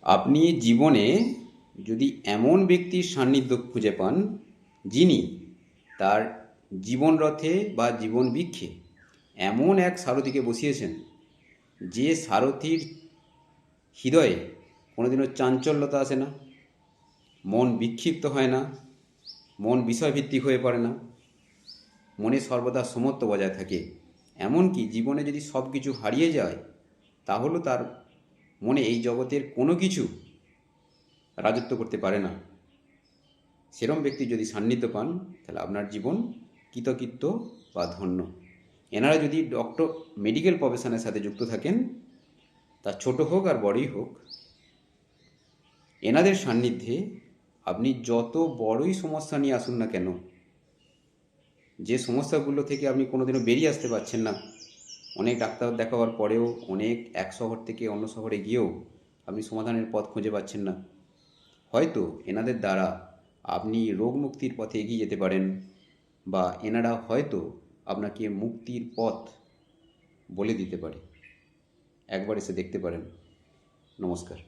আপনি জীবনে যদি এমন ব্যক্তির সান্নিধ্য খুঁজে পান যিনি তার জীবনরথে বা জীবন বৃক্ষে এমন এক সারথিকে বসিয়েছেন যে সারথির হৃদয়ে কোনোদিনও চাঞ্চল্যতা আসে না, মন বিক্ষিপ্ত হয় না, মন বিষয়ভিত্তিক হয়ে পড়ে না, মনে সর্বদা সমত্ব বজায় থাকে। এমনকি জীবনে যদি সব কিছু হারিয়ে যায় তাহলেও তার মনে এই জগতের কোনো কিছু রাজত্ব করতে পারে না। সেরম ব্যক্তি যদি সান্নিধ্য পান তাহলে আপনার জীবন কৃতকৃত্য বা ধন্য। এনারা যদি মেডিকেল প্রফেশনের সাথে যুক্ত থাকেন, তা ছোট হোক আর বড়ই হোক, এনাদের সান্নিধ্যে আপনি যত বড়ই সমস্যা নিয়ে আসুন না কেন, যে সমস্যাগুলো থেকে আপনি কোনোদিনও বেরিয়ে আসতে পারছেন না, অনেক ডাক্তার দেখাবার পরেও, অনেক এক শহর থেকে অন্য শহরে গিয়েও আপনি সমাধানের পথ খুঁজে পাচ্ছেন না, হয়তো এনাদের দ্বারা আপনি রোগ মুক্তির পথে এগিয়ে যেতে পারেন, বা এনারা হয়তো আপনাকে মুক্তির পথ বলে দিতে পারে। একবার এসে দেখতে পারেন। নমস্কার।